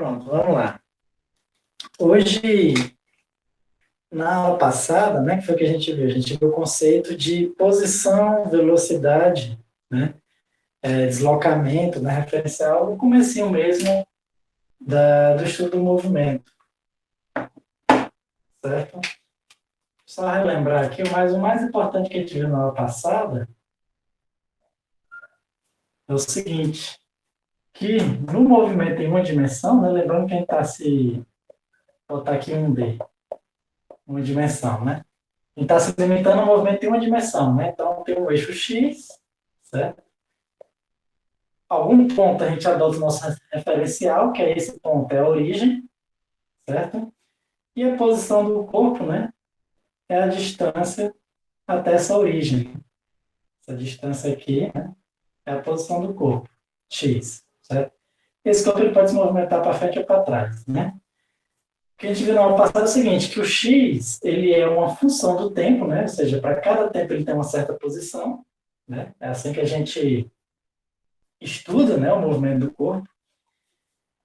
Pronto, vamos lá. Hoje, na aula passada, né, que foi o que a gente viu? A gente viu o conceito de posição, velocidade, né, deslocamento, né, referencial, no comecinho mesmo do estudo do movimento, certo? Só relembrar aqui, mas o mais importante que a gente viu na aula passada é o seguinte, que no movimento em uma dimensão, né, lembrando que a gente está botar aqui um D, uma dimensão, né? A gente está se limitando ao movimento em uma dimensão, né? Então, tem o eixo X, certo? Algum ponto a gente adota o nosso referencial, que é esse ponto, é a origem, certo? E a posição do corpo, né? É a distância até essa origem. Essa distância aqui, né? É a posição do corpo, X, certo? Esse corpo ele pode se movimentar para frente ou para trás, né? O que a gente viu na aula passada é o seguinte, que o X, ele é uma função do tempo, né? Ou seja, para cada tempo ele tem uma certa posição, né? É assim que a gente estuda, né, o movimento do corpo.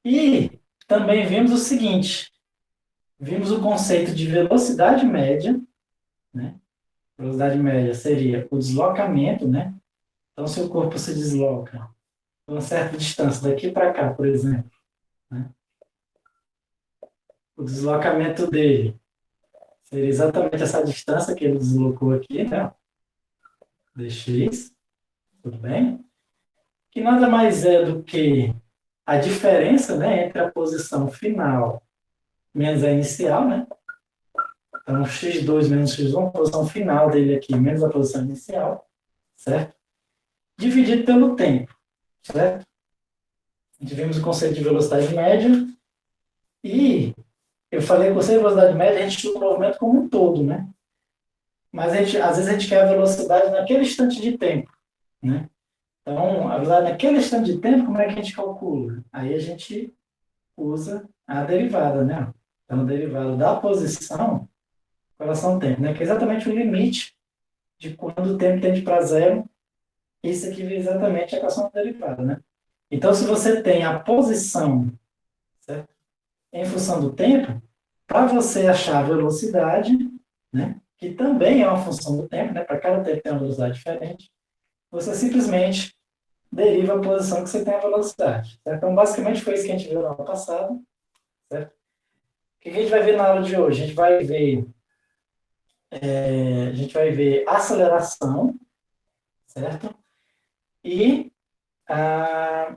E também vimos o seguinte, vimos o conceito de velocidade média, né? Velocidade média seria o deslocamento, né? Então, se o corpo se desloca uma certa distância daqui para cá, por exemplo, né? O deslocamento dele seria exatamente essa distância que ele deslocou aqui, né? Dx, tudo bem? Que nada mais é do que a diferença, né, entre a posição final menos a inicial, né? Então, x2 menos x1, a posição final dele aqui, menos a posição inicial, certo? Dividido pelo tempo, certo? Tivemos o conceito de velocidade média e eu falei que o conceito de velocidade média, a gente estuda o movimento como um todo, né? Mas às vezes a gente quer a velocidade naquele instante de tempo, né? Então, a velocidade naquele instante de tempo, como é que a gente calcula? Aí a gente usa a derivada, né? Então, a derivada da posição com relação ao tempo, né? Que é exatamente o limite de quando o tempo tende para zero. Isso aqui é exatamente a equação derivada, né? Então, se você tem a posição, certo? Em função do tempo, para você achar a velocidade, né? Que também é uma função do tempo, né? Para cada tempo tem uma velocidade diferente, você simplesmente deriva a posição que você tem a velocidade. Certo? Então, basicamente foi isso que a gente viu na aula passada, certo? O que a gente vai ver na aula de hoje? A gente vai ver aceleração, certo? E a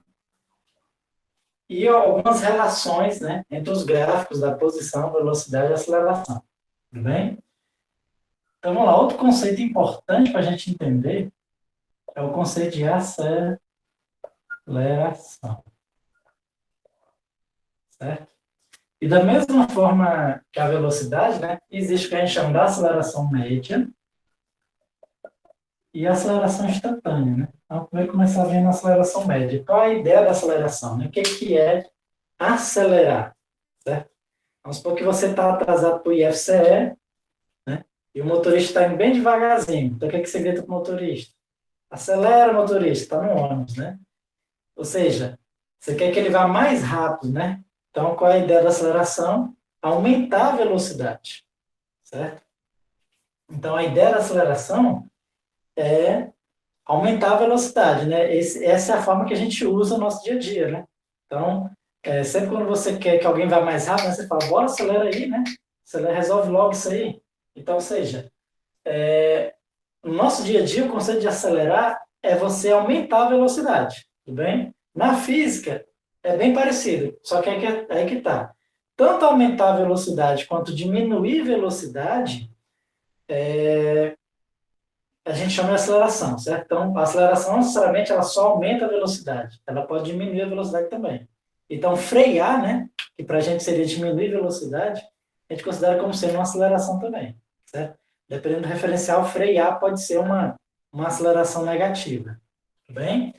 e algumas relações, né, entre os gráficos da posição, velocidade e aceleração. Tudo bem? Então, vamos lá. Outro conceito importante para a gente entender é o conceito de aceleração. Certo? E da mesma forma que a velocidade, né, existe o que a gente chama de aceleração média e aceleração instantânea. Né? Então, primeiro começar vendo a aceleração média. Qual é a ideia da aceleração? Né? O que é acelerar? Certo? Vamos supor que você está atrasado para o IFCE, né? E o motorista está indo bem devagarzinho. Então, o que você grita para o motorista? Acelera, motorista, está no ônibus, né? Ou seja, você quer que ele vá mais rápido, né? Então, qual é a ideia da aceleração? Aumentar a velocidade, certo? Então, a ideia da aceleração é aumentar a velocidade, né? Essa é a forma que a gente usa no nosso dia a dia, né? Então, sempre quando você quer que alguém vá mais rápido, né, você fala, bora, acelera aí, né? Acelera, resolve logo isso aí. Então, ou seja, no nosso dia a dia, o conceito de acelerar é você aumentar a velocidade, tudo bem? Na física, é bem parecido, só que aí que tá. Tanto aumentar a velocidade quanto diminuir a velocidade, a gente chama de aceleração, certo? Então, a aceleração, não necessariamente, ela só aumenta a velocidade, ela pode diminuir a velocidade também. Então, frear, né, que para a gente seria diminuir a velocidade, a gente considera como sendo uma aceleração também, certo? Dependendo do referencial, frear pode ser uma aceleração negativa, tudo bem?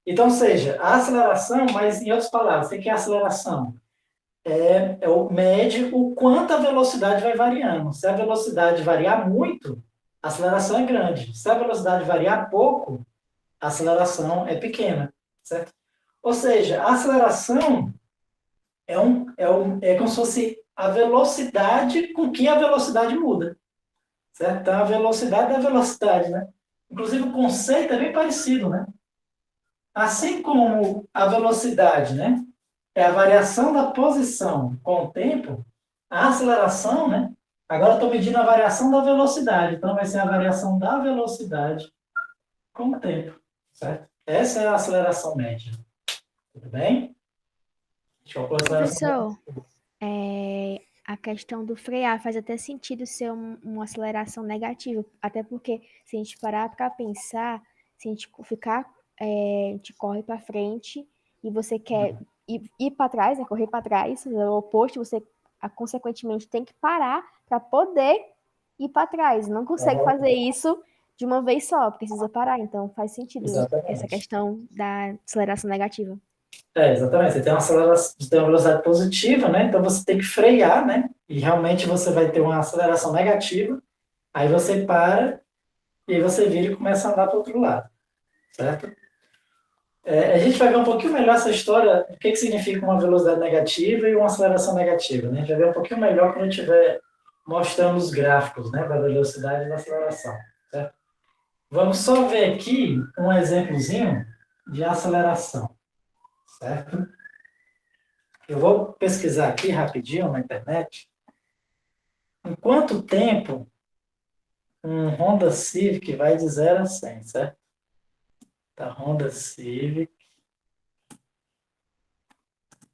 Então, seja, a aceleração, mas em outras palavras, o que é a aceleração? É o mede o quanto a velocidade vai variando. Se a velocidade variar muito, a aceleração é grande. Se a velocidade variar pouco, a aceleração é pequena, certo? Ou seja, a aceleração é como se fosse a velocidade com que a velocidade muda, certo? Então, a velocidade é a velocidade, né? Inclusive, o conceito é bem parecido, né? Assim como a velocidade, né? É a variação da posição com o tempo, a aceleração, né? Agora eu estou medindo a variação da velocidade, então vai ser a variação da velocidade com o tempo, certo? Essa é a aceleração média, tudo bem? Deixa eu calcular a aceleração média. Professor, a questão do frear faz até sentido ser uma aceleração negativa, até porque se a gente parar para pensar, se a gente ficar, a gente corre para frente e você quer ir para trás, né, correr para trás, é o oposto, você consequentemente tem que parar para poder ir para trás. Não consegue fazer isso de uma vez só, precisa parar, então faz sentido essa Exatamente. questão da aceleração negativa. Exatamente. Você tem uma aceleração, você tem uma velocidade positiva, né? Então você tem que frear, né? E realmente você vai ter uma aceleração negativa. Aí você para e aí você vira e começa a andar para o outro lado, certo? A gente vai ver um pouquinho melhor essa história, o que significa uma velocidade negativa e uma aceleração negativa, né? A gente vai ver um pouquinho melhor quando eu estiver mostrando os gráficos, né? Da velocidade e da aceleração, certo? Vamos só ver aqui um exemplozinho de aceleração, certo? Eu vou pesquisar aqui rapidinho na internet. Em quanto tempo um Honda Civic vai de 0 a 100, certo? Tá, Honda Civic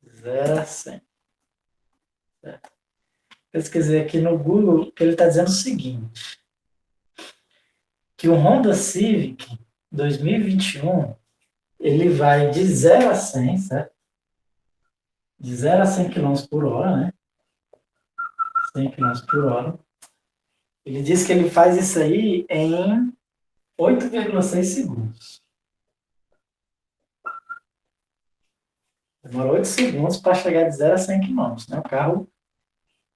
0 a 100. Certo? Pesquisei aqui no Google que ele está dizendo o seguinte, que o Honda Civic 2021, ele vai de 0 a 100, certo? De 0 a 100 km por hora, né? 100 km por hora. Ele diz que ele faz isso aí em 8,6 segundos. Demora 8 segundos para chegar de 0 a 100 km, né? Um carro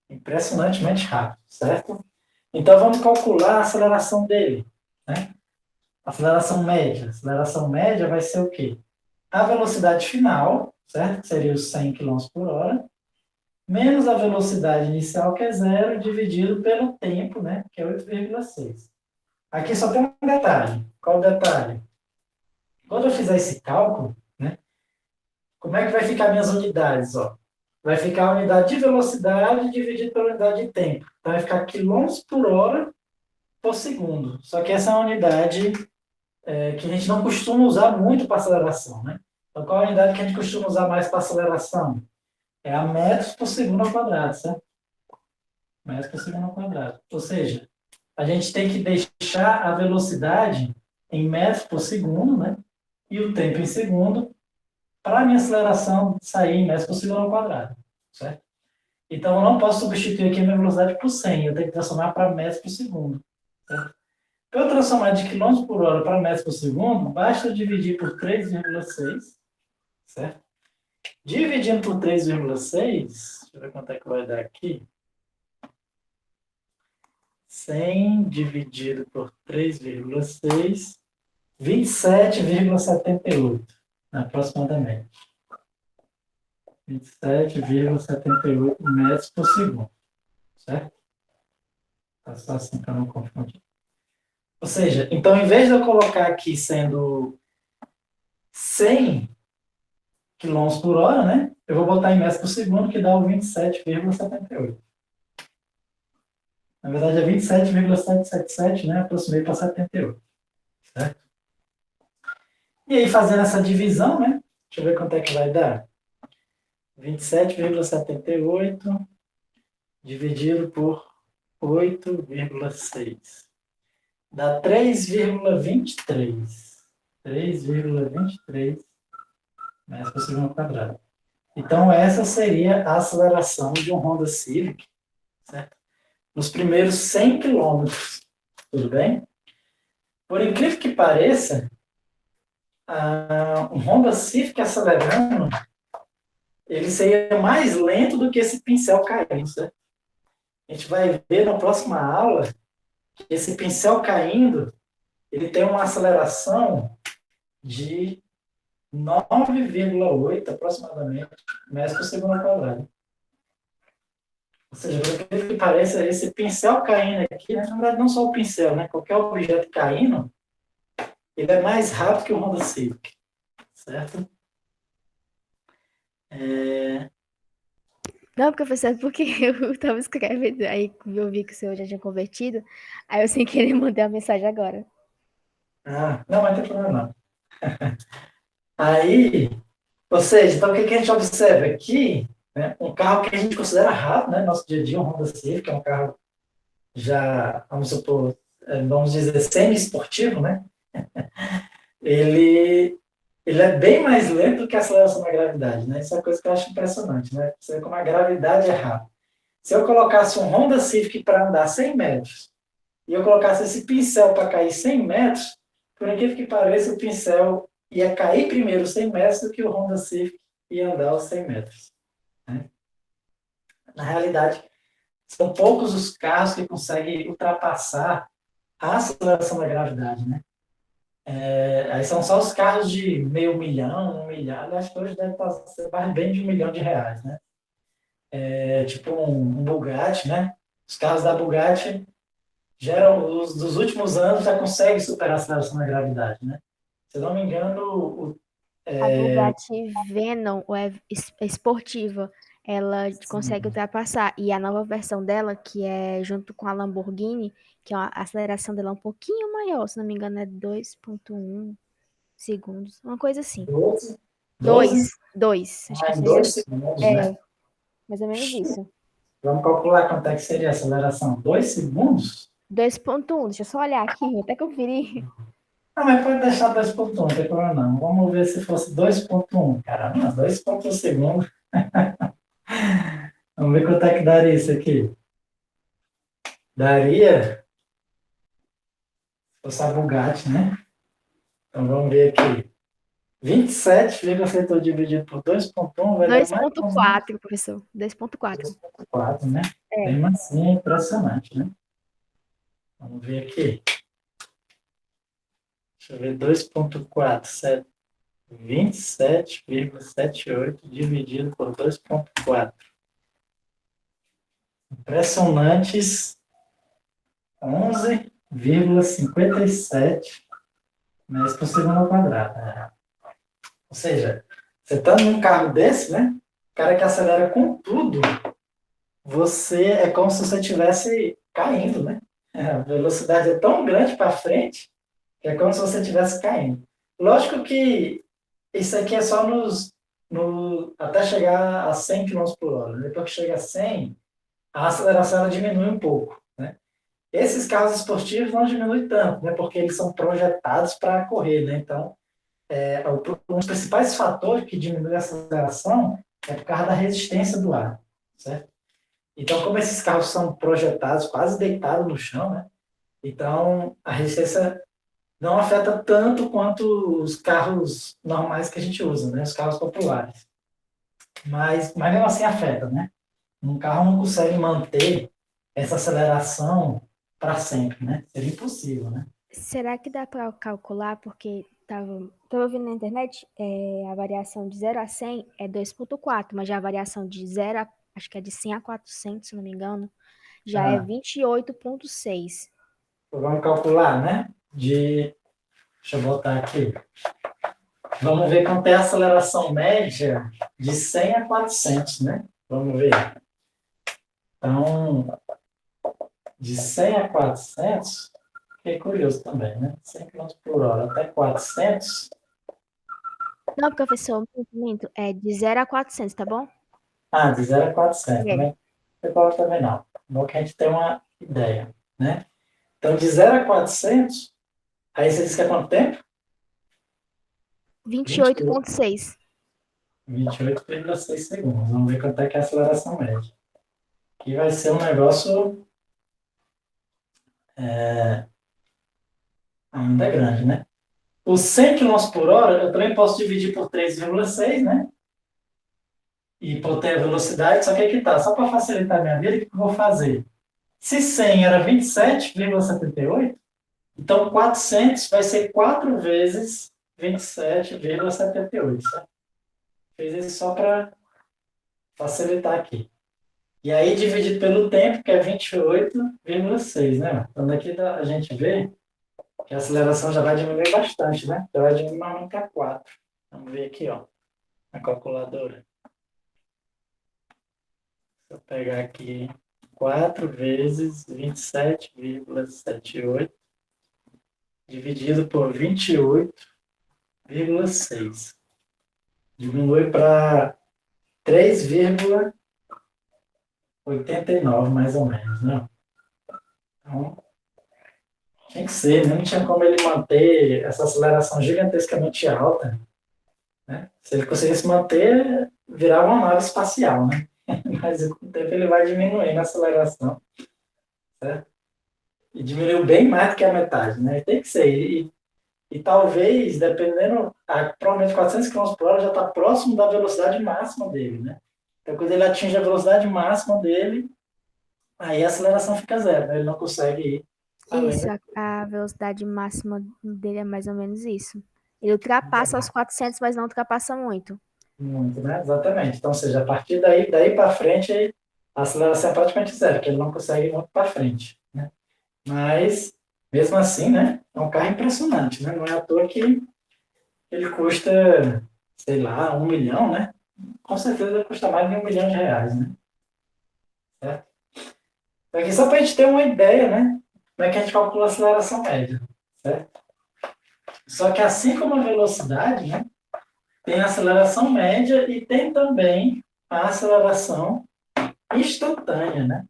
impressionantemente rápido, certo? Então vamos calcular a aceleração dele, né? Aceleração média. Aceleração média vai ser o quê? A velocidade final, certo? Que seria os 100 km por hora, menos a velocidade inicial, que é zero, dividido pelo tempo, né? Que é 8,6. Aqui só tem um detalhe. Qual o detalhe? Quando eu fizer esse cálculo, né? Como é que vai ficar minhas unidades? Ó? Vai ficar a unidade de velocidade dividido pela unidade de tempo. Então, vai ficar quilômetros por hora por segundo. Só que essa é uma unidade que a gente não costuma usar muito para aceleração, né? Então, qual a unidade que a gente costuma usar mais para aceleração? É a metros por segundo ao quadrado, certo? Metros por segundo ao quadrado. Ou seja, a gente tem que deixar a velocidade em metros por segundo, né? E o tempo em segundo, para a minha aceleração sair em metros por segundo ao quadrado, certo? Então, eu não posso substituir aqui a minha velocidade por 100, eu tenho que transformar para metros por segundo, certo? Para eu transformar de quilômetros por hora para metros por segundo, basta eu dividir por 3,6, certo? Dividindo por 3,6, deixa eu ver quanto é que vai dar aqui. 100 dividido por 3,6, 27,78, aproximadamente. 27,78 metros por segundo, certo? Tá só assim para não confundir. Ou seja, então, em vez de eu colocar aqui sendo 100 quilômetros por hora, né? Eu vou botar em metros por segundo, que dá o 27,78. Na verdade, é 27,777, né? Aproximei para 78, certo? E aí, fazendo essa divisão, né? Deixa eu ver quanto é que vai dar. 27,78 dividido por 8,6. Dá 3,23. 3,23 metros por segundo quadrado. Então, essa seria a aceleração de um Honda Civic, certo? Nos primeiros 100 quilômetros. Tudo bem? Por incrível que pareça, um Honda Civic acelerando, ele seria mais lento do que esse pincel caindo, certo? A gente vai ver na próxima aula que esse pincel caindo, ele tem uma aceleração de 9,8 aproximadamente metros por segundo ao quadrado. Ou seja, por incrível que pareça, esse pincel caindo aqui, né, na verdade não só o pincel, né, qualquer objeto caindo, ele é mais rápido que o Honda Civic, certo? Não, professor, porque eu estava escrevendo, aí eu vi que o senhor já tinha convertido, aí eu sem querer mandei a mensagem agora. Não, mas não tem problema não. Aí, ou seja, então o que a gente observa aqui, né, um carro que a gente considera rápido, né, no nosso dia a dia, um Honda Civic, é um carro já, vamos supor, vamos dizer, semi-esportivo, né? Ele, ele é bem mais lento do que a aceleração da gravidade, né? Isso é uma coisa que eu acho impressionante, né? Você vê como a gravidade é rápida. Se eu colocasse um Honda Civic para andar 100 metros e eu colocasse esse pincel para cair 100 metros, por incrível que pareça, o pincel ia cair primeiro 100 metros do que o Honda Civic ia andar os 100 metros. Né? Na realidade, são poucos os carros que conseguem ultrapassar a aceleração da gravidade, né? Aí são só os carros de meio milhão, 1 milhão, acho que hoje deve ser mais bem de R$ 1 milhão, né? Tipo um Bugatti, né? Os carros da Bugatti geram, os dos últimos anos já conseguem superar a aceleração da gravidade, né? Se eu não me engano, A Bugatti Venom, esportiva, ela consegue sim, ultrapassar. E a nova versão dela, que é junto com a Lamborghini, que a aceleração dela é um pouquinho maior, se não me engano, é 2,1 segundos, uma coisa assim. 12, 12 Dois, acho que em seria 2 segundos, é, né? mais ou menos isso. Vamos calcular quanto é que seria a aceleração. 2 segundos? 2,1, deixa eu só olhar aqui, vou até conferir. Mas pode deixar 2,1, não tem problema não. Vamos ver se fosse 2,1. Caramba, 2,1 segundos. Vamos ver quanto é que daria isso aqui. Daria, se fosse a Bugatti, né? Então vamos ver aqui. 27,7 dividido por 2,1 vai dar mais ou menos 2,4, professor. 2,4. 2,4, né? É. Bem assim, é impressionante, né? Vamos ver aqui. Deixa eu ver, 2,4, 27,78 dividido por 2,4. Impressionantes 11,57 metros por segundo ao quadrado. Ou seja, você está num carro desse, né? O cara que acelera com tudo, você é como se você estivesse caindo, né? A velocidade é tão grande para frente que é como se você estivesse caindo. Lógico que isso aqui é só até chegar a 100 km por hora. Depois que chega a 100, a aceleração ela diminui um pouco, né? Esses carros esportivos não diminuem tanto, né? Porque eles são projetados para correr, né? Então, um dos principais fatores que diminui a aceleração é por causa da resistência do ar, certo? Então, como esses carros são projetados quase deitados no chão, né? Então, a resistência não afeta tanto quanto os carros normais que a gente usa, né? Os carros populares. Mas mesmo assim afeta, né? Um carro não consegue manter essa aceleração para sempre, né? Seria impossível, né? Será que dá para calcular? Porque tava vendo na internet, a variação de 0 a 100 é 2,4, mas já a variação de acho que é de 100 a 400, se não me engano, já é Ah, 28,6. vamos calcular, né? Deixa eu botar aqui. Vamos ver quanto é a aceleração média de 100 a 400, né? Vamos ver. Então, de 100 a 400, fiquei curioso também, né? 100 km por hora até 400. Não, professor, minto, é de 0 a 400, tá bom? De 0 a 400, É, né? Não coloca também não. Bom que a gente tem uma ideia, né? Então, de 0 a 400, aí você disse que é quanto tempo? 28, 28,6. 28,6 segundos. Vamos ver quanto é que é a aceleração média. Que vai ser um negócio ainda grande, né? Os 100 km por hora, eu também posso dividir por 3,6, né? E por ter a velocidade, só que aqui tá, só para facilitar a minha vida, o que eu vou fazer? Se 100 era 27,78, então 400 vai ser 4 vezes 27,78, certo? Fiz isso só para facilitar aqui. E aí, dividido pelo tempo, que é 28,6, né? Então, daqui a gente vê que a aceleração já vai diminuir bastante, né? Já vai diminuir mais para 4. Vamos ver aqui, ó, na calculadora. Se eu pegar aqui 4 vezes 27,78 dividido por 28,6. Diminui para 3,89, mais ou menos, né? Então, tinha que ser, né? Não tinha como ele manter essa aceleração gigantescamente alta, né? Se ele conseguisse manter, virava uma nave espacial, né? Mas com o tempo ele vai diminuindo a aceleração, certo? E diminuiu bem mais do que a metade, né? Tem que ser. E talvez, dependendo, provavelmente 400 km por hora já está próximo da velocidade máxima dele, né? Então, quando ele atinge a velocidade máxima dele, aí a aceleração fica zero, né? Ele não consegue ir além Isso, da a velocidade máxima dele é mais ou menos isso. Ele ultrapassa os 400, mas não ultrapassa muito. muito, né? Exatamente. Então, ou seja, a partir daí para frente, a aceleração é praticamente zero, porque ele não consegue ir muito para frente, né? Mas, mesmo assim, né? É um carro impressionante, né? Não é à toa que ele custa, sei lá, 1 milhão, né? Com certeza vai custar mais de 1 milhão de reais, né? Certo? Então, aqui só para a gente ter uma ideia, né? Como é que a gente calcula a aceleração média, certo? Só que assim como a velocidade, né? Tem a aceleração média e tem também a aceleração instantânea, né?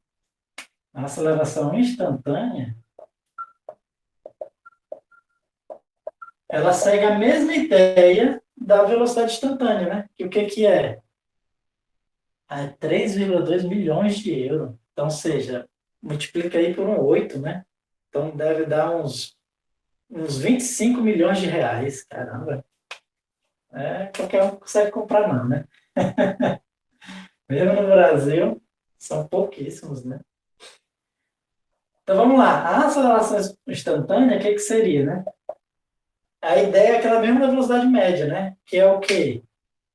A aceleração instantânea, ela segue a mesma ideia da velocidade instantânea, né? Que o que que é? É 3,2 milhões de euros. Então, seja, multiplica aí por 8, né? Então, deve dar uns 25 milhões de reais. Caramba. Qualquer um consegue comprar, não, né? Mesmo no Brasil, são pouquíssimos, né? Então, vamos lá. A aceleração instantânea, o que que seria, né? A ideia é aquela mesma da velocidade média, né? Que é o quê?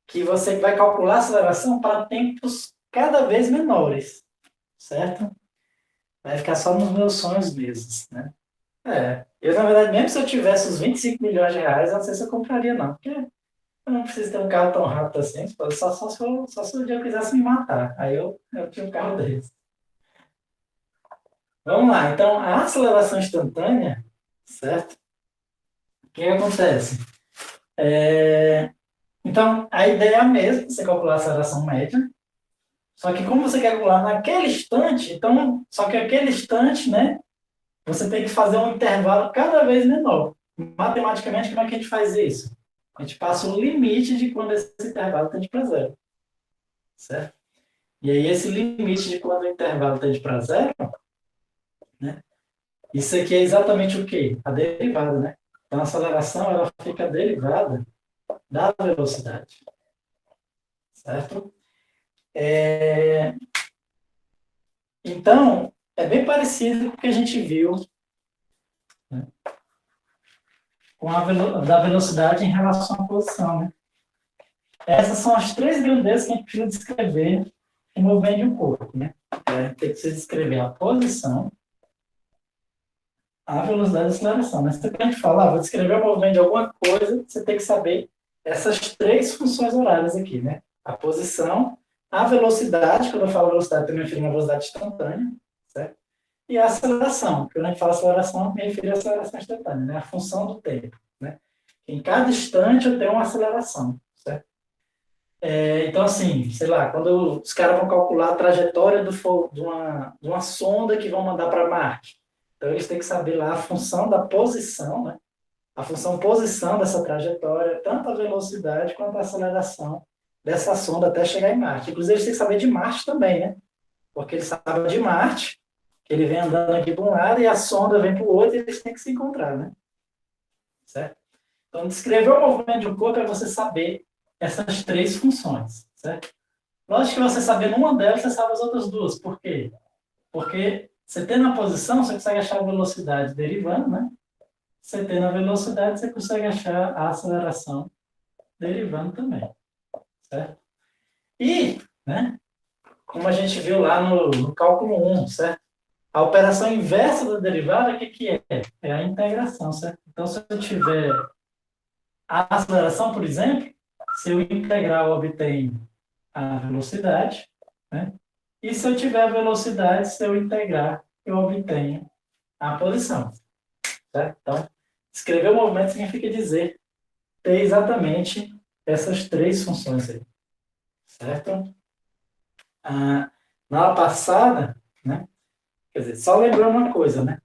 Que você vai calcular a aceleração para tempos cada vez menores, certo? Vai ficar só nos meus sonhos mesmo, né? Eu, na verdade, mesmo se eu tivesse os 25 milhões de reais, eu não sei se eu compraria, não, porque eu não preciso ter um carro tão rápido assim, só se o dia eu quisesse me matar, aí eu tinha um carro desse. Vamos lá, então, a aceleração instantânea, certo? O que acontece? Então, a ideia é a mesma, você calcular a aceleração média, só que como você quer calcular naquele instante, então, só que aquele instante, né, você tem que fazer um intervalo cada vez menor. Matematicamente, como é que a gente faz isso? A gente passa o limite de quando esse intervalo tende para zero, certo? E aí, esse limite de quando o intervalo tende para zero, né, isso aqui é exatamente o quê? A derivada, né? Então, a aceleração, ela fica derivada da velocidade, certo? Então, é bem parecido com o que a gente viu, né, com da velocidade em relação à posição, né? Essas são as três grandezas que a gente precisa descrever o movimento de um corpo, né? Tem que se descrever a posição, a velocidade e a aceleração. Mas se a gente falar, vou descrever o movimento de alguma coisa, você tem que saber essas três funções horárias aqui, né? A posição, a velocidade, quando eu falo velocidade, eu me refiro a uma velocidade instantânea, certo? E a aceleração, quando a gente fala aceleração, me refiro à aceleração instantânea, né? A função do tempo, né? Em cada instante eu tenho uma aceleração, certo? Então, assim, sei lá, quando os caras vão calcular a trajetória de uma sonda que vão mandar para Marte, então eles têm que saber lá a função da posição, né? A função posição dessa trajetória, tanto a velocidade quanto a aceleração dessa sonda até chegar em Marte. Inclusive, eles têm que saber de Marte também, né? Porque eles sabem de Marte, que ele vem andando aqui para um lado e a sonda vem para o outro e eles têm que se encontrar, né? Certo? Então, descrever o movimento de um corpo é você saber essas três funções, certo? Lógico que você sabendo uma delas, você sabe as outras duas. Por quê? Porque você tendo a posição, você consegue achar a velocidade derivando, né? você tendo a velocidade, você consegue achar a aceleração derivando também, certo? E, né, como a gente viu lá no cálculo 1, certo? A operação inversa da derivada, o que é? É a integração, certo? Então, se eu tiver a aceleração, por exemplo, se eu integrar, eu obtenho a velocidade, né? E se eu tiver a velocidade, se eu integrar, eu obtenho a posição, certo? Então, escrever o movimento significa dizer ter exatamente essas três funções aí, certo? Na aula passada, né? Quer dizer, só lembrando uma coisa, né?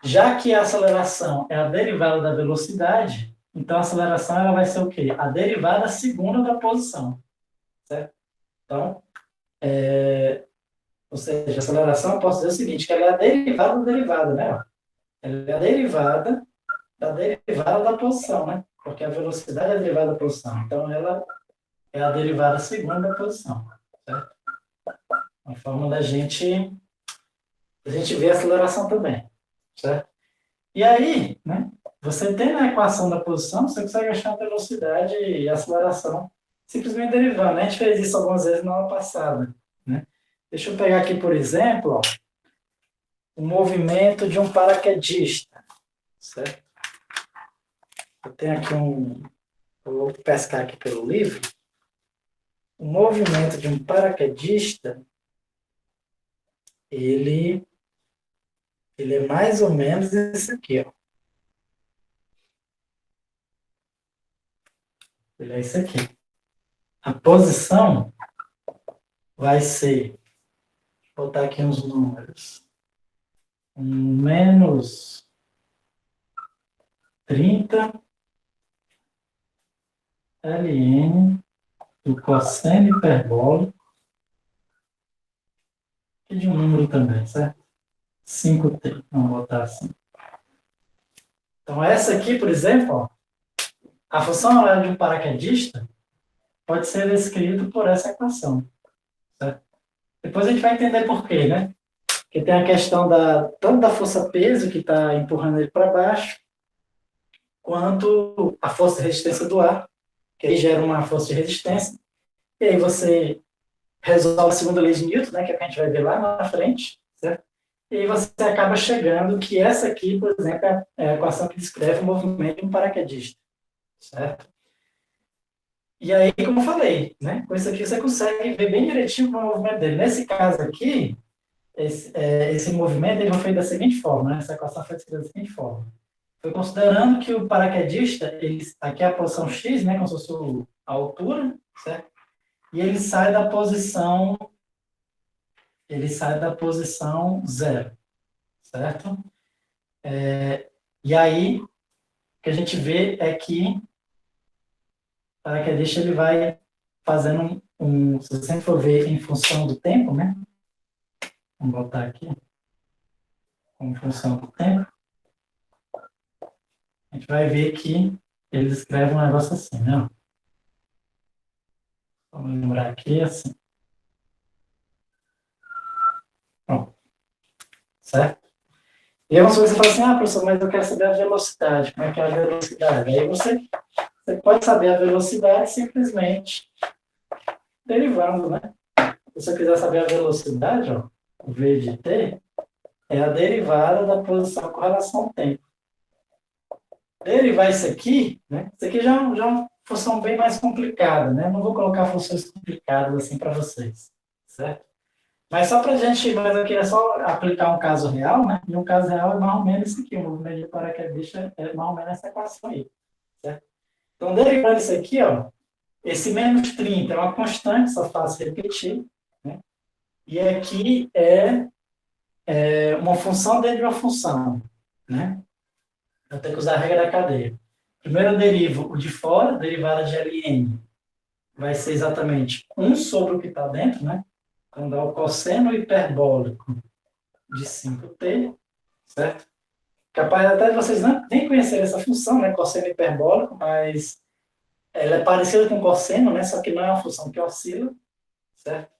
Já que a aceleração é a derivada da velocidade, então a aceleração ela vai ser o quê? A derivada segunda da posição, certo? Então, ou seja, a aceleração, eu posso dizer o seguinte, que ela é a derivada da derivada, né? Ela é a derivada da posição, né? Porque a velocidade é a derivada da posição. Então, ela é a derivada segunda da posição, certo? Uma forma da gente ver a aceleração também, certo? E aí, né? Você tem na equação da posição, você consegue achar a velocidade e a aceleração simplesmente derivando, né? A gente fez isso algumas vezes na aula passada, né? Deixa eu pegar aqui, por exemplo, ó, o movimento de um paraquedista, certo? Eu tenho aqui vou pescar aqui pelo livro. O movimento de um paraquedista, ele, ele é mais ou menos esse aqui, ó. Ele é esse aqui. A posição vai ser, vou botar aqui uns números, menos 30 ln do cosseno hiperbólico, e de um número também, certo? 5t, vamos botar assim. Então, essa aqui, por exemplo, ó, a função horária de um paraquedista pode ser descrita por essa equação, certo? Depois a gente vai entender por quê, né? Porque tem a questão tanto da força-peso que está empurrando ele para baixo, quanto a força de resistência do ar, que aí gera uma força de resistência, e aí você resolve a segunda lei de Newton, né, que é o que a gente vai ver lá na frente, certo? E aí você acaba chegando que essa aqui, por exemplo, é a equação que descreve o movimento de um paraquedista, certo? E aí, como eu falei, né, com isso aqui você consegue ver bem direitinho como é o movimento dele. Nesse caso aqui, esse movimento ele foi feito da seguinte forma, né? Essa equação foi escrita da seguinte forma. Foi considerando que o paraquedista, aqui é a posição x, né, como se fosse a altura, certo? E ele sai da posição zero, certo? E aí, o que a gente vê é que o paraquedista ele vai fazendo se você sempre for ver em função do tempo, né? Vamos botar aqui, em função do tempo, a gente vai ver que ele escreve um negócio assim, né? Vamos lembrar aqui assim. Pronto, certo? E aí você fala assim, professor, mas eu quero saber a velocidade. Como é que é a velocidade? Aí você pode saber a velocidade simplesmente derivando, né? Se você quiser saber a velocidade, ó, o v de t é a derivada da posição com relação ao tempo. Derivar isso aqui, né? Isso aqui já é uma função bem mais complicada, né? Não vou colocar funções complicadas assim para vocês, certo? Mas só para a gente, mas eu queria só aplicar um caso real, né? E um caso real é mais ou menos isso aqui, o movimento de paraquedista é mais ou menos essa equação aí, certo? Então, derivando isso aqui, ó, esse menos 30 é uma constante, só faço repetir, né? E aqui é uma função dentro de uma função, né? Eu tenho que usar a regra da cadeia. Primeiro eu derivo o de fora, derivada de Ln vai ser exatamente 1 sobre o que está dentro, né? Então dá o cosseno hiperbólico de 5t, certo? Capaz até de vocês nem conhecerem essa função, né? Cosseno hiperbólico, mas ela é parecida com cosseno, né? Só que não é uma função que oscila, certo?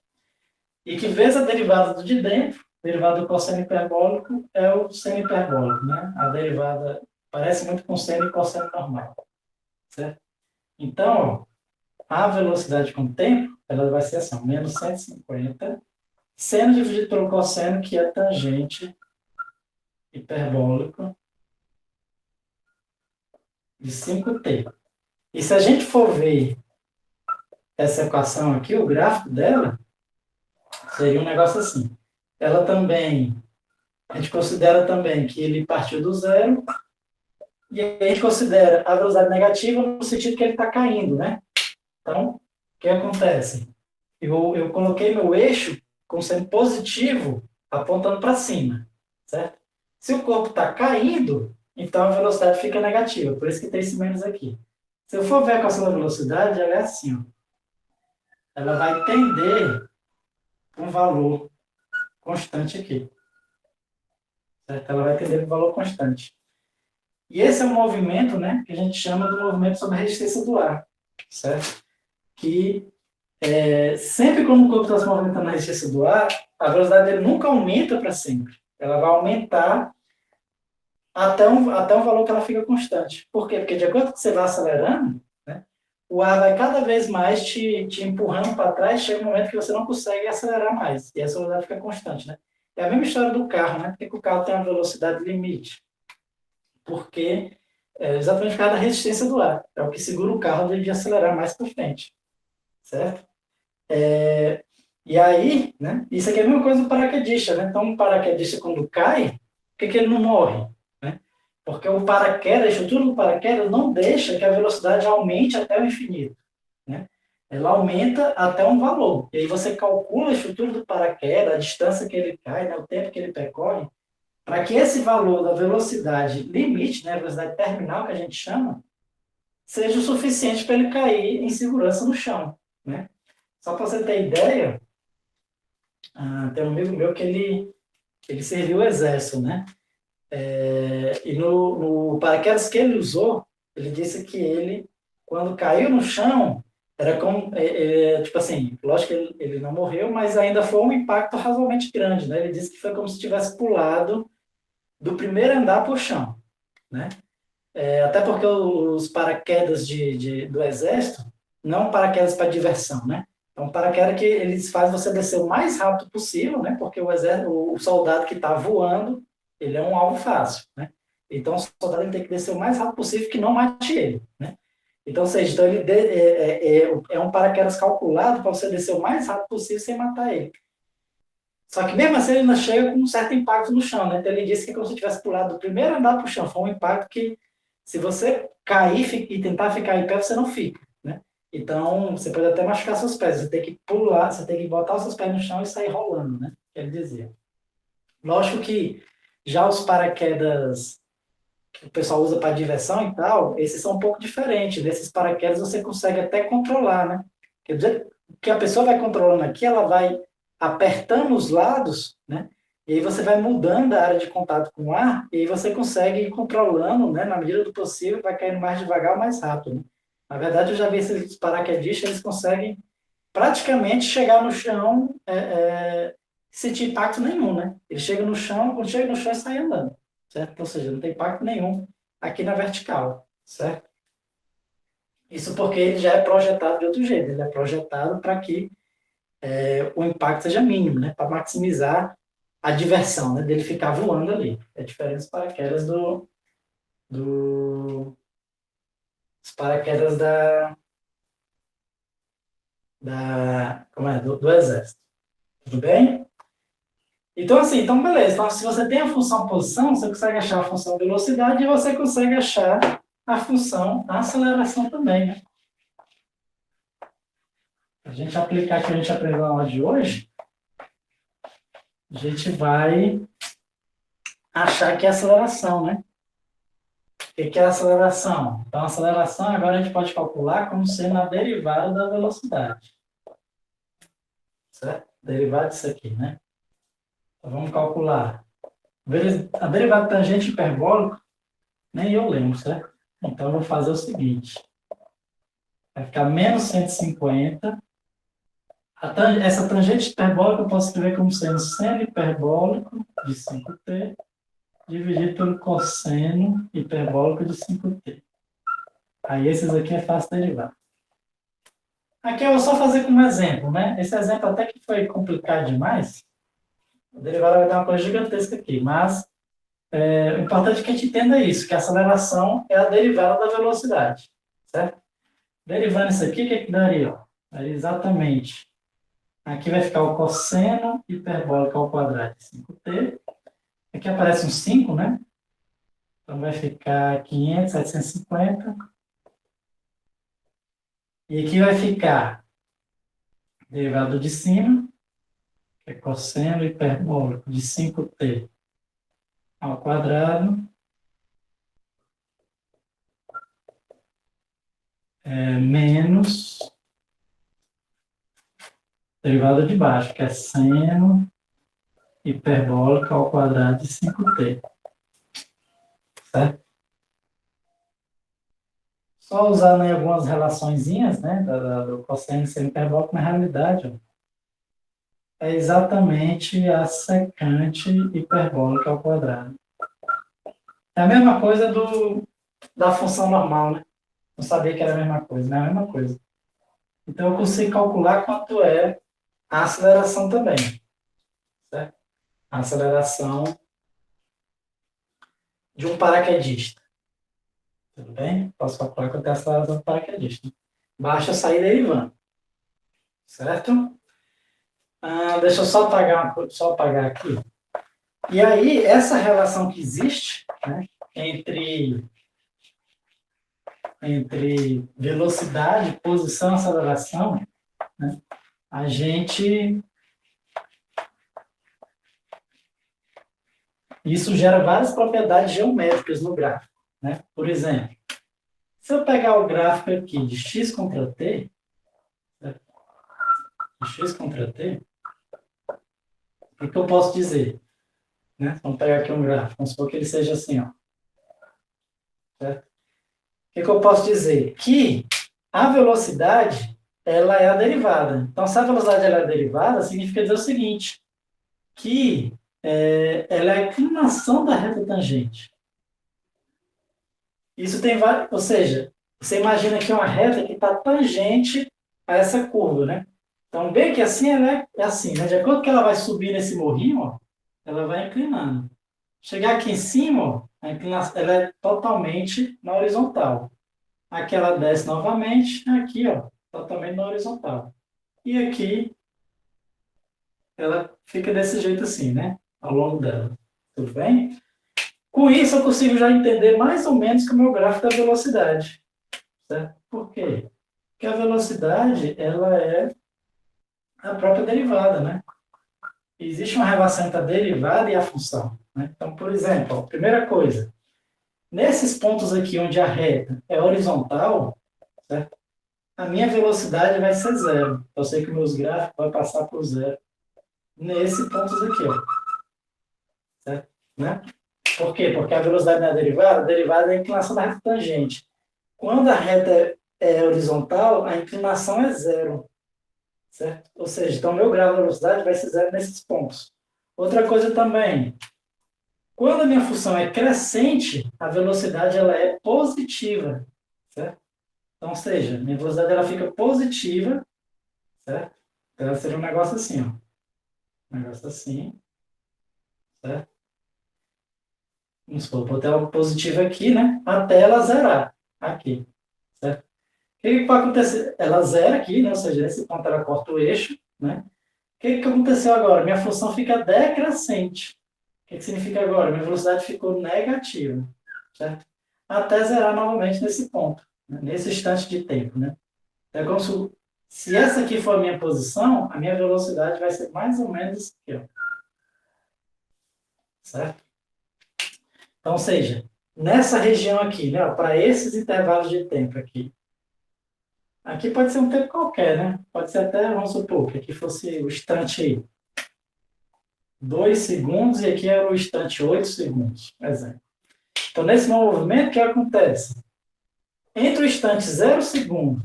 E que vezes a derivada do de dentro, a derivada do cosseno hiperbólico é o seno hiperbólico, né? A derivada Parece muito com seno e cosseno normal, certo? Então, ó, a velocidade com o tempo, ela vai ser assim, ó, menos 150, seno dividido pelo cosseno, que é tangente hiperbólico de 5t. E se a gente for ver essa equação aqui, o gráfico dela, seria um negócio assim. Ela também, a gente considera também que ele partiu do zero, e a gente considera a velocidade negativa no sentido que ele está caindo, né? Então, o que acontece? Eu coloquei meu eixo como sendo positivo, apontando para cima, certo? Se o corpo está caindo, então a velocidade fica negativa, por isso que tem esse menos aqui. Se eu for ver a equação da velocidade, ela é assim, ó. Ela vai tender um valor constante aqui, certo? Ela vai tender um valor constante. E esse é um movimento, né, que a gente chama de movimento sobre a resistência do ar, certo? Que sempre quando o corpo está se movimentando na resistência do ar, a velocidade dele nunca aumenta para sempre. Ela vai aumentar até um valor que ela fica constante. Por quê? Porque de acordo com que você vai acelerando, né, o ar vai cada vez mais te empurrando para trás, chega um momento que você não consegue acelerar mais. E essa velocidade fica constante, né? É a mesma história do carro, né? Por que o carro tem uma velocidade limite? Porque exatamente por causa da resistência do ar. É o que segura o carro de acelerar mais para frente, certo? E aí, né? Isso aqui é a mesma coisa do paraquedista, né? Então, o paraquedista, quando cai, por que ele não morre? Né? Porque o paraquedas, a estrutura do paraquedas não deixa que a velocidade aumente até o infinito, né? Ela aumenta até um valor. E aí você calcula a estrutura do paraquedas, a distância que ele cai, né? O tempo que ele percorre, para que esse valor da velocidade limite, né? A velocidade terminal que a gente chama, seja o suficiente para ele cair em segurança no chão, né? Só para você ter ideia, tem um amigo meu que ele serviu o exército, né? E no paraquedas que ele usou, ele disse que ele, quando caiu no chão, era como, tipo assim, lógico que ele não morreu, mas ainda foi um impacto razoavelmente grande, né? Ele disse que foi como se tivesse pulado do primeiro andar para o chão, né? Até porque os paraquedas do exército não paraquedas para diversão, né? É um paraquedas que eles fazem você descer o mais rápido possível, né? Porque o soldado que está voando, ele é um alvo fácil, né? Então, o soldado ele tem que descer o mais rápido possível que não mate ele, né? Então, ou seja, então é um paraquedas calculado para você descer o mais rápido possível sem matar ele. Só que mesmo assim ele ainda chega com um certo impacto no chão, né? Então ele disse que é como se tivesse pulado do primeiro andar para o chão. Foi um impacto que, se você cair e tentar ficar em pé, você não fica, né? Então, você pode até machucar seus pés. Você tem que pular, você tem que botar os seus pés no chão e sair rolando, né? Quer dizer. Lógico que já os paraquedas que o pessoal usa para diversão e tal, esses são um pouco diferentes. Nesses paraquedas você consegue até controlar, né? Quer dizer, que a pessoa vai controlando aqui, ela vai apertando os lados, né? E aí você vai mudando a área de contato com o ar, e aí você consegue ir controlando, né? Na medida do possível, vai caindo mais devagar ou mais rápido, né? Na verdade, eu já vi esses paraquedistas, eles conseguem praticamente chegar no chão sem sentir impacto nenhum, né? Ele chega no chão, quando chega no chão, ele sai andando, certo? Ou seja, não tem impacto nenhum aqui na vertical, certo? Isso porque ele já é projetado de outro jeito, ele é projetado para que o impacto seja mínimo, né? Para maximizar a diversão, né? Dele ficar voando ali. É diferente dos paraquedas do dos paraquedas do exército. Tudo bem? Então, assim, então beleza. Então, se você tem a função posição, você consegue achar a função velocidade e você consegue achar a função aceleração também, né? A gente aplicar o que a gente aprendeu na aula de hoje, a gente vai achar que é aceleração, né? O que é a aceleração? Então, a aceleração agora a gente pode calcular como sendo a derivada da velocidade. Certo? Derivada disso aqui, né? Então, vamos calcular. A derivada tangente hiperbólica, nem eu lembro, certo? Então, eu vou fazer o seguinte. Vai ficar menos 150. Essa tangente hiperbólica eu posso escrever como sendo seno hiperbólico de 5t dividido pelo cosseno hiperbólico de 5t. Aí esses aqui é fácil derivar. Aqui eu vou só fazer como exemplo, né? Esse exemplo até que foi complicado demais. A derivada vai dar uma coisa gigantesca aqui, mas o importante é que a gente entenda isso, que a aceleração é a derivada da velocidade, certo? Derivando isso aqui, o que daria? Ó? Daria exatamente. Aqui vai ficar o cosseno hiperbólico ao quadrado de 5t. Aqui aparece um 5, né? Então vai ficar 500, 750. E aqui vai ficar derivado de cima, que é cosseno hiperbólico de 5t ao quadrado, menos derivado de baixo, que é seno hiperbólico ao quadrado de 5t. Certo? Só usando aí algumas relaçõezinhas, né, do cosseno e seno hiperbólico, na realidade, ó, é exatamente a secante hiperbólica ao quadrado. É a mesma coisa da função normal, né? Não sabia que era a mesma coisa, não é a mesma coisa. Então, eu consigo calcular quanto é a aceleração também. Certo? A aceleração de um paraquedista. Tudo bem? Posso calcular quanto é a aceleração do paraquedista. Basta sair derivando. Certo? Deixa eu só apagar aqui. E aí, essa relação que existe, né, entre velocidade, posição e aceleração, né, a gente... Isso gera várias propriedades geométricas no gráfico. Né? Por exemplo, se eu pegar o gráfico aqui de x contra t, certo? De x contra t, o que eu posso dizer? Né? Vamos pegar aqui um gráfico, vamos supor que ele seja assim, ó. Certo? O que eu posso dizer? Que a velocidade, ela é a derivada. Então, se a velocidade ela é a derivada, significa dizer o seguinte, que ela é a inclinação da reta tangente. Isso tem vários, ou seja, você imagina que uma reta que está tangente a essa curva, né? Então, bem que assim, ela é assim, né? De acordo com que ela vai subir nesse morrinho, ó, ela vai inclinando. Chegar aqui em cima, ó, a inclinação, ela é totalmente na horizontal. Aqui ela desce novamente, aqui, ó, totalmente na horizontal. E aqui, ela fica desse jeito assim, né? Ao longo dela. Tudo bem? Com isso, eu consigo já entender mais ou menos que o meu gráfico da velocidade. Certo? Por quê? Porque a velocidade, ela é a própria derivada, né? Existe uma relação entre a derivada e a função. Né? Então, por exemplo, ó, primeira coisa, nesses pontos aqui onde a reta é horizontal, certo? A minha velocidade vai ser zero. Eu sei que meus gráficos vão passar por zero. Nesse pontos aqui, ó. Certo? Né? Por quê? Porque a velocidade na derivada, a derivada é a inclinação da reta tangente. Quando a reta é horizontal, a inclinação é zero. Certo? Ou seja, então meu grau de velocidade vai ser zero nesses pontos. Outra coisa também, quando a minha função é crescente, a velocidade ela é positiva. Certo? Então, ou seja, minha velocidade ela fica positiva, certo? Então, ela seria um negócio assim, ó. Um negócio assim, certo? Vamos supor, vou botar o positivo aqui, né? Até ela zerar aqui, certo? O que vai acontecer? Ela zera aqui, né? Ou seja, nesse ponto ela corta o eixo, né? O que aconteceu agora? Minha função fica decrescente. O que significa agora? Minha velocidade ficou negativa, certo? Até zerar novamente nesse ponto, né? Nesse instante de tempo, né? É como se essa aqui for a minha posição, a minha velocidade vai ser mais ou menos aqui, ó. Certo? Então, ou seja, nessa região aqui, né, para esses intervalos de tempo aqui, aqui pode ser um tempo qualquer, né? Pode ser até, vamos supor, que aqui fosse o instante 2 segundos e aqui era o instante 8 segundos, por exemplo. Então, nesse movimento, o que acontece? Entre o instante 0 segundo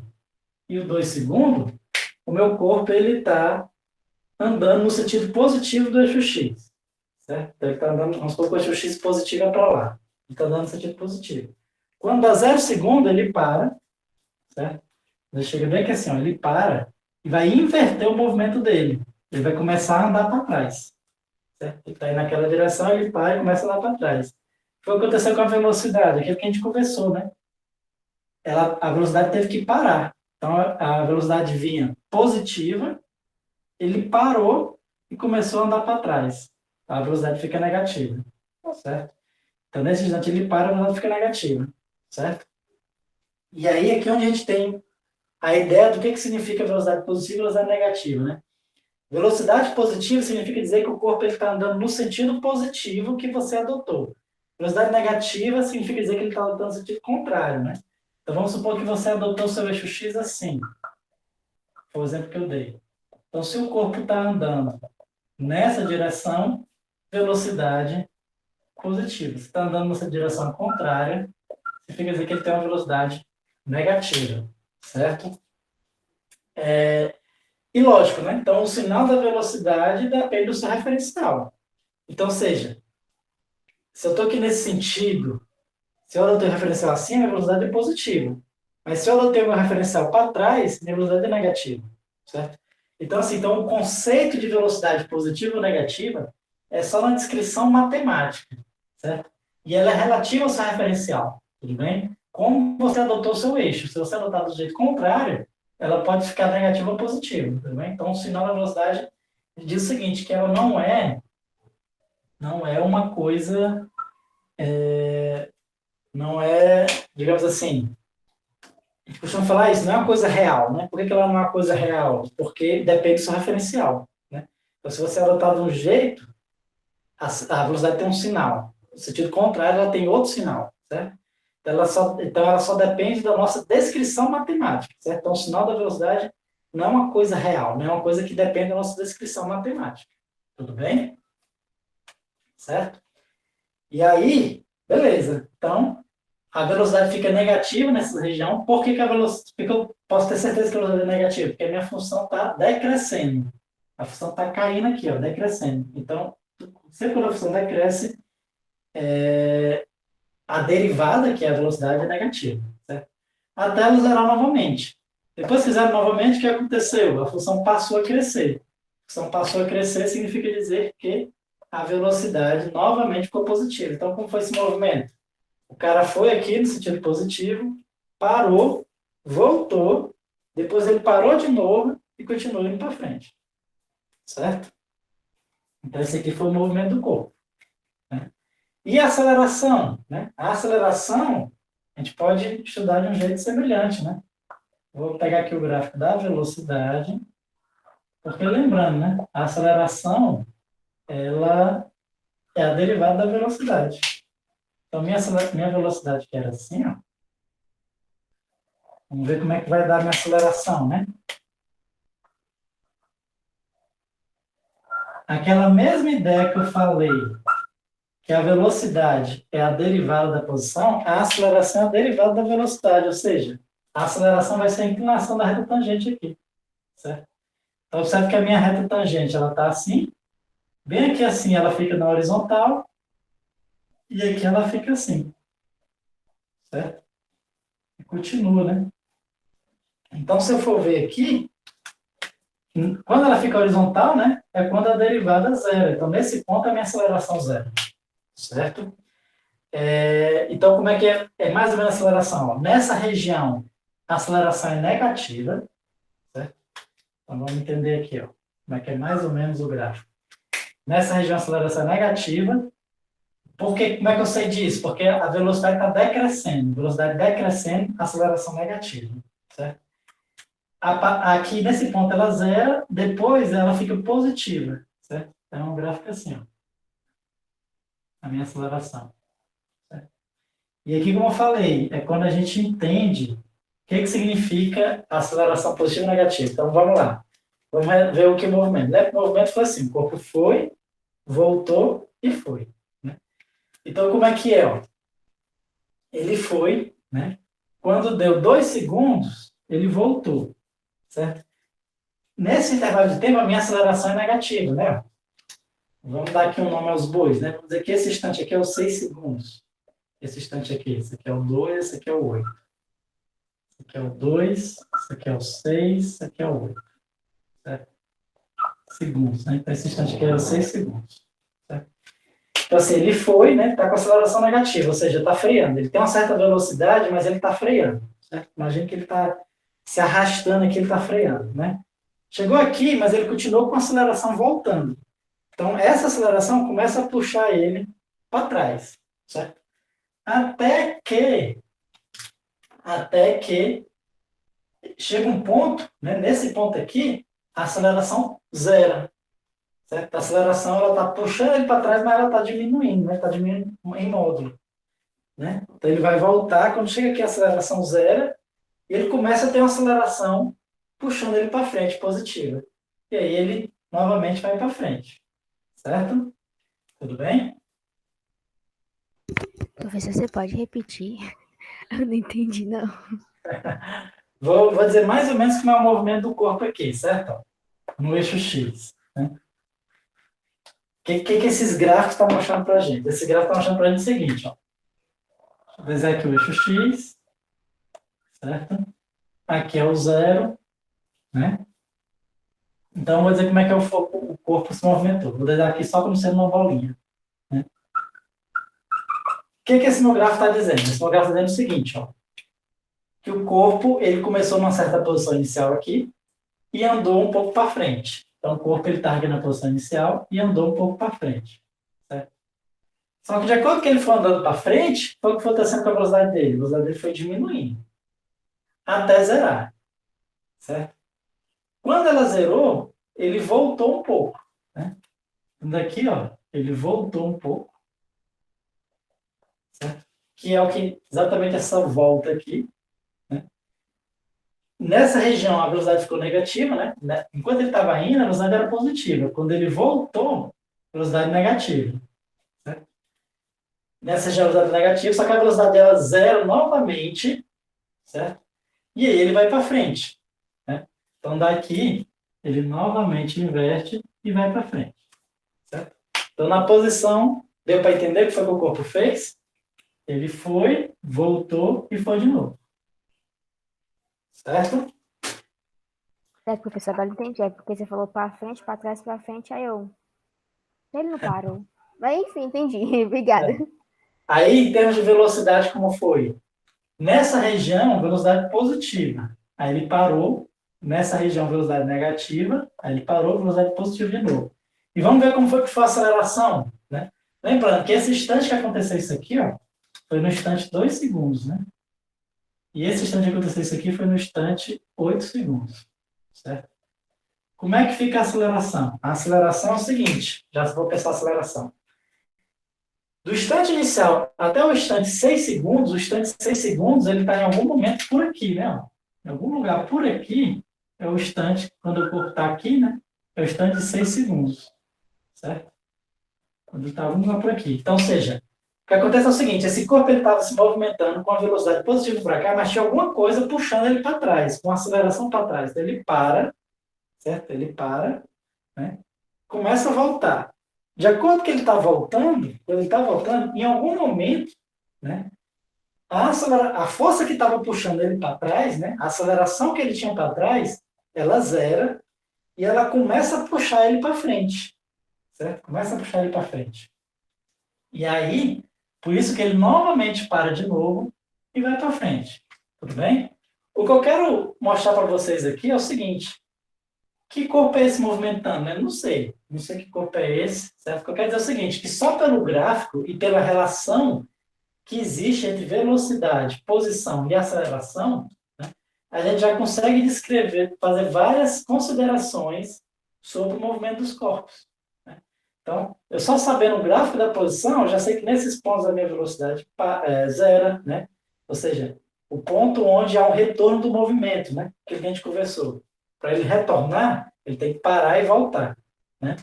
e o 2 segundo, o meu corpo está andando no sentido positivo do eixo X. certo? Então, ele está andando, vamos supor que o x positivo é para lá. Ele está andando no sentido positivo. Quando dá 0 segundo, ele para, certo? Ele chega bem que assim, ó, ele para e vai inverter o movimento dele. Ele vai começar a andar para trás. Certo? Ele está aí naquela direção, ele para e começa a andar para trás. Foi o que aconteceu com a velocidade, aquilo que a gente conversou, né? A velocidade teve que parar. Então, a velocidade vinha positiva, ele parou e começou a andar para trás. A velocidade fica negativa, certo? Então, nesse instante, ele para, a velocidade fica negativa, certo? E aí, aqui é onde a gente tem a ideia do que significa velocidade positiva e velocidade negativa, né? Velocidade positiva significa dizer que o corpo está andando no sentido positivo que você adotou. Velocidade negativa significa dizer que ele está adotando no sentido contrário, né? Então, vamos supor que você adotou o seu eixo X assim. Foi o exemplo que eu dei. Então, se o corpo está andando nessa direção, velocidade positiva. Se está andando nessa direção contrária, significa dizer que ele tem uma velocidade negativa, certo? E lógico, né? Então, o sinal da velocidade depende do seu referencial. Então, ou seja, se eu estou aqui nesse sentido, se eu adotei o referencial assim, minha velocidade é positiva. Mas se eu adotei o meu referencial para trás, minha velocidade é negativa, certo? Então, assim, então, o conceito de velocidade positiva ou negativa é só uma descrição matemática, certo? E ela é relativa ao seu referencial, tudo bem? Como você adotou o seu eixo. Se você adotar do jeito contrário, ela pode ficar negativa ou positiva, tudo bem? Então, o sinal da velocidade diz o seguinte, que ela não é uma coisa, não é, digamos assim, a gente costuma falar isso, não é uma coisa real, né? Por que ela não é uma coisa real? Porque depende do seu referencial, né? Então, se você adotar de um jeito, a velocidade tem um sinal. No sentido contrário, ela tem outro sinal, certo? Então, ela só depende da nossa descrição matemática, certo? Então, o sinal da velocidade não é uma coisa real, não é uma coisa que depende da nossa descrição matemática. Tudo bem? Certo? E aí, beleza. Então, a velocidade fica negativa nessa região. Por que, que a velocidade. Porque eu posso ter certeza que a velocidade é negativa? Porque a minha função está decrescendo. A função está caindo aqui, ó, decrescendo. Então, sempre quando a função decresce, a derivada, que é a velocidade, é negativa. Certo? Até ela zerar novamente. Depois que zera novamente, o que aconteceu? A função passou a crescer. A função passou a crescer significa dizer que a velocidade novamente ficou positiva. Então, como foi esse movimento? O cara foi aqui no sentido positivo, parou, voltou, depois ele parou de novo e continuou indo para frente. Certo? Então, esse aqui foi o movimento do corpo. Né? E a aceleração? Né? A aceleração, a gente pode estudar de um jeito semelhante. Né? Vou pegar aqui o gráfico da velocidade, porque lembrando, né? A aceleração, ela é a derivada da velocidade. Então, minha velocidade que era assim, ó, vamos ver como é que vai dar a minha aceleração, né? Aquela mesma ideia que eu falei, que a velocidade é a derivada da posição, a aceleração é a derivada da velocidade, ou seja, a aceleração vai ser a inclinação da reta tangente aqui, certo? Então, observe que a minha reta tangente, ela está assim, bem aqui assim ela fica na horizontal, e aqui ela fica assim, certo? E continua, né? Então, se eu for ver aqui, quando ela fica horizontal, né, é quando a derivada é zero. Então, nesse ponto, a minha aceleração zero. Certo? Então, como é que é? É mais ou menos a aceleração. Ó. Nessa região, a aceleração é negativa. Certo? Então, vamos entender aqui. Ó, como é que é mais ou menos o gráfico. Nessa região, a aceleração é negativa. Como é que eu sei disso? Porque a velocidade está decrescendo. Velocidade decrescendo, aceleração negativa. Certo? Aqui nesse ponto ela zera, depois ela fica positiva, certo? Então é um gráfico assim, ó, a minha aceleração. Certo? E aqui, como eu falei, é quando a gente entende o que significa aceleração positiva e negativa. Então vamos lá, vamos ver o que é o movimento. O movimento foi assim, o corpo foi, voltou e foi. Né? Então como é que é? Ó? Ele foi, né? Quando deu 2 segundos, ele voltou, certo? Nesse intervalo de tempo, a minha aceleração é negativa, né? Vamos dar aqui um nome aos bois, né? Vamos dizer que esse instante aqui é o 6 segundos. Esse instante aqui, esse aqui é o 2, esse aqui é o 8. Esse aqui é o 2, esse aqui é o 6, esse aqui é o 8. Certo? Segundos, né? Então esse instante aqui é o 6 segundos. Certo? Então assim, ele foi, né? Está com aceleração negativa, ou seja, está freando. Ele tem uma certa velocidade, mas ele está freando. Certo? Imagina que ele está se arrastando aqui, ele está freando, né? Chegou aqui, mas ele continuou com a aceleração voltando. Então, essa aceleração começa a puxar ele para trás, certo? Até que chega um ponto, né, nesse ponto aqui, a aceleração zera, certo? A aceleração ela está puxando ele para trás, mas ela está diminuindo, né? Está diminuindo em módulo, né? Então, ele vai voltar, quando chega aqui a aceleração zera, e ele começa a ter uma aceleração puxando ele para frente, positiva. E aí ele novamente vai para frente, certo? Tudo bem? Professor, você pode repetir? Eu não entendi, não. Vou dizer mais ou menos como é o movimento do corpo aqui, certo? No eixo X. Né? O que esses gráficos estão mostrando para a gente? Esse gráfico está mostrando para a gente o seguinte. Ó. Vou dizer aqui o eixo X, certo? Aqui é o zero, né? Então, vou dizer como é que o corpo se movimentou. Vou desenhar aqui só como sendo uma bolinha. Né? O que esse meu gráfico está dizendo? Esse meu gráfico está dizendo o seguinte, ó, que o corpo ele começou numa certa posição inicial aqui e andou um pouco para frente. Então, o corpo está aqui na posição inicial e andou um pouco para frente. Certo? Só que, de acordo com que ele foi andando para frente, foi o que foi acontecendo com a velocidade dele. A velocidade dele foi diminuindo até zerar. Certo? Quando ela zerou, ele voltou um pouco. Né? Daqui, ó, ele voltou um pouco. Certo? Que é o que exatamente essa volta aqui. Né? Nessa região, a velocidade ficou negativa. Né? Enquanto ele estava indo, a velocidade era positiva. Quando ele voltou, a velocidade negativa. Certo? Nessa região, a velocidade negativa, só que a velocidade dela zero novamente. Certo? E aí ele vai para frente. Né? Então, daqui, ele novamente inverte e vai para frente. Certo? Então, na posição, deu para entender o que foi que o corpo fez? Ele foi, voltou e foi de novo. Certo? Professor, agora eu entendi. É porque você falou para frente, para trás, para frente, aí eu... Ele não parou. Mas, enfim, entendi. Obrigada. Aí, em termos de velocidade, como foi? Nessa região, velocidade positiva. Aí ele parou. Nessa região, velocidade negativa. Aí ele parou, velocidade positiva de novo. E vamos ver como foi que foi a aceleração. Né? Lembrando que esse instante que aconteceu isso aqui, ó, foi no instante 2 segundos. Né? E esse instante que aconteceu isso aqui foi no instante 8 segundos. Certo? Como é que fica a aceleração? A aceleração é o seguinte, já vou pensar a aceleração. Do instante inicial até o instante 6 segundos, o instante 6 segundos, ele está em algum momento por aqui, né? Em algum lugar por aqui é o instante, quando o corpo está aqui, né? É o instante de 6 segundos, certo? Quando ele está em algum lugar por aqui. Então, ou seja, o que acontece é o seguinte, esse corpo estava se movimentando com a velocidade positiva para cá, mas tinha alguma coisa puxando ele para trás, com aceleração para trás. Então, ele para, certo? Ele para, né? Começa a voltar. De acordo com que ele está voltando, quando ele está voltando, em algum momento, né, a força que estava puxando ele para trás, né, a aceleração que ele tinha para trás, ela zera e ela começa a puxar ele para frente. Certo? Começa a puxar ele para frente. E aí, por isso que ele novamente para de novo e vai para frente. Tudo bem? O que eu quero mostrar para vocês aqui é o seguinte. Que corpo é esse movimentando? Eu não sei. Não sei que corpo é esse. Certo? O que eu quero dizer é o seguinte, que só pelo gráfico e pela relação que existe entre velocidade, posição e aceleração, né, a gente já consegue descrever, fazer várias considerações sobre o movimento dos corpos. Né? Então, eu só sabendo o gráfico da posição, eu já sei que nesses pontos a minha velocidade zera, né? Ou seja, o ponto onde há um retorno do movimento, né? Que a gente conversou. Para ele retornar, ele tem que parar e voltar. Né?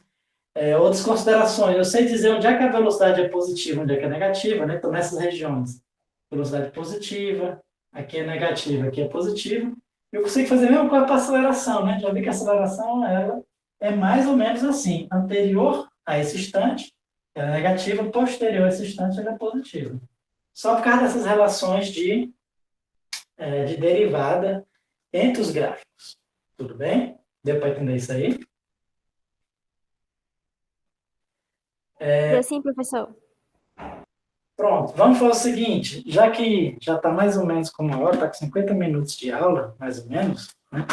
Outras considerações, eu sei dizer onde é que a velocidade é positiva, onde é que é negativa, né? Então, nessas regiões, velocidade positiva, aqui é negativa, aqui é positiva. Eu consigo fazer a mesma coisa para a aceleração, né? Já vi que a aceleração ela é mais ou menos assim, anterior a esse instante, ela é negativa, posterior a esse instante, ela é positiva. Só por causa dessas relações de derivada entre os gráficos. Tudo bem? Deu para entender isso aí? Deu sim, professor? Pronto, vamos fazer o seguinte, já que já está mais ou menos com uma hora, está com 50 minutos de aula, mais ou menos, né?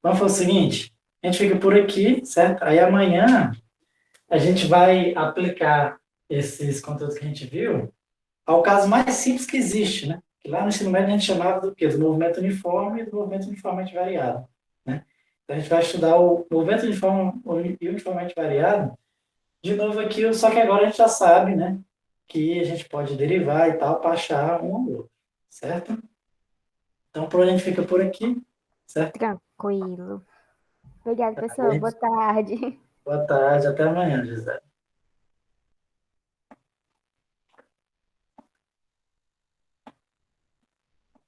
Vamos fazer o seguinte, a gente fica por aqui, certo? Aí amanhã a gente vai aplicar esses conteúdos que a gente viu ao caso mais simples que existe, né? Que lá no ensino médio a gente chamava do quê? Do movimento uniforme e do movimento uniformemente variado, né? Então a gente vai estudar o movimento uniforme e uniformemente variado de novo aqui, só que agora a gente já sabe, né? Que a gente pode derivar e tal para achar um ou outro, certo? Então, por hoje a gente fica por aqui, certo? Tranquilo. Obrigada, professor. Boa tarde. Boa tarde, até amanhã, Gisele.